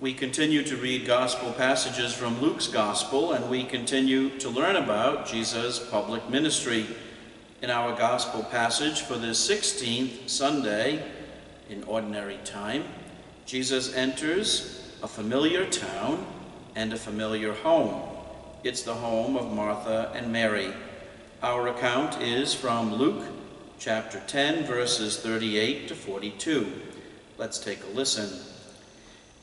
We continue to read gospel passages from Luke's gospel, and we continue to learn about Jesus' public ministry. In our gospel passage for this 16th Sunday in ordinary time, Jesus enters a familiar town and a familiar home. It's the home of Martha and Mary. Our account is from Luke chapter 10, verses 38 to 42. Let's take a listen.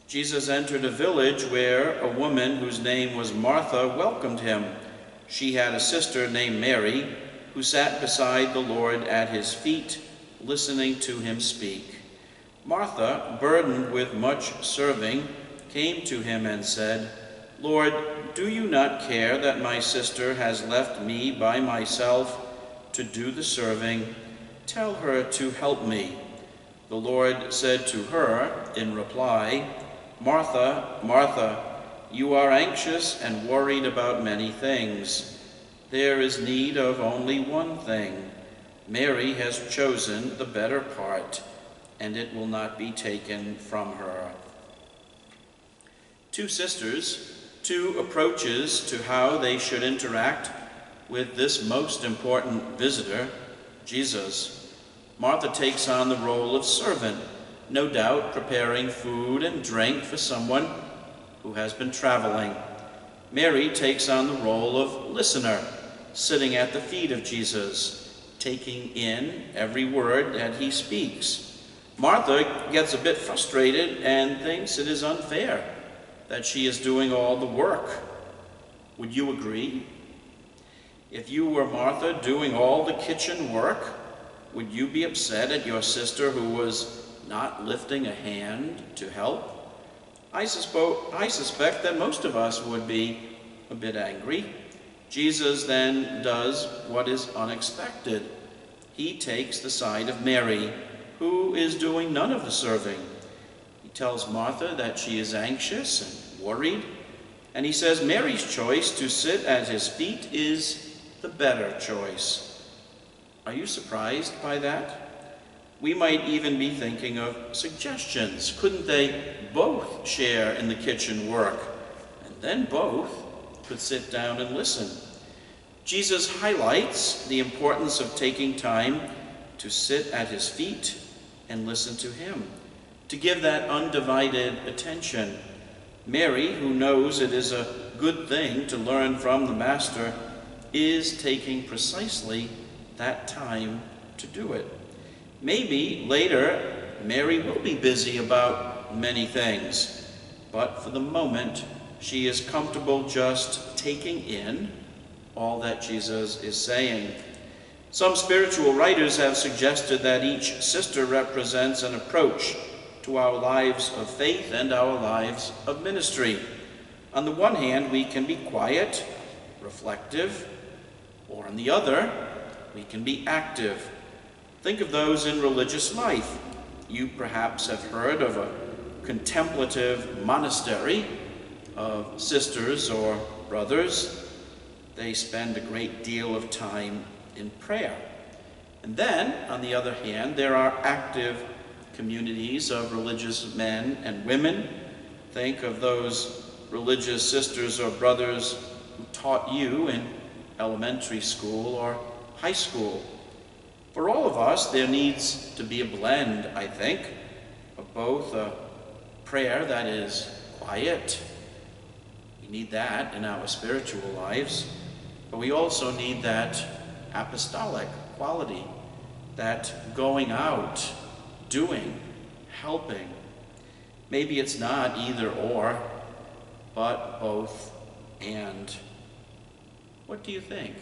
Jesus entered a village where a woman whose name was Martha welcomed him. She had a sister named Mary who sat beside the Lord at his feet, listening to him speak. Martha, burdened with much serving, came to him and said, "Lord, do you not care that my sister has left me by myself to do the serving? Tell her to help me." The Lord said to her in reply, "Martha, Martha, you are anxious and worried about many things. There is need of only one thing. Mary has chosen the better part, and it will not be taken from her." Two sisters, two approaches to how they should interact with this most important visitor, Jesus. Martha takes on the role of servant, no doubt preparing food and drink for someone who has been traveling. Mary takes on the role of listener, sitting at the feet of Jesus, taking in every word that he speaks. Martha gets a bit frustrated and thinks it is unfair that she is doing all the work. Would you agree? If you were Martha doing all the kitchen work, would you be upset at your sister who was not lifting a hand to help? I suspect that most of us would be a bit angry. Jesus then does what is unexpected. He takes the side of Mary, who is doing none of the serving. He tells Martha that she is anxious and worried, and he says Mary's choice to sit at his feet is the better choice. Are you surprised by that? We might even be thinking of suggestions. Couldn't they both share in the kitchen work? And then both could sit down and listen. Jesus highlights the importance of taking time to sit at his feet and listen to him, to give that undivided attention. Mary, who knows it is a good thing to learn from the Master, is taking precisely that time to do it. Maybe later, Mary will be busy about many things, but for the moment, she is comfortable just taking in all that Jesus is saying. Some spiritual writers have suggested that each sister represents an approach to our lives of faith and our lives of ministry. On the one hand, we can be quiet, reflective, or on the other, we can be active. Think of those in religious life. You perhaps have heard of a contemplative monastery of sisters or brothers. They spend a great deal of time in prayer. And then, on the other hand, there are active communities of religious men and women. Think of those religious sisters or brothers who taught you in elementary school or high school. For all of us, there needs to be a blend, I think, of both a prayer that is quiet. We need that in our spiritual lives, but we also need that apostolic quality, that going out, doing, helping. Maybe it's not either or, but both and. What do you think?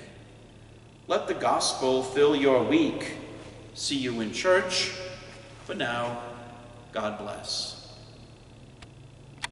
Let the gospel fill your week. See you in church. For now, God bless.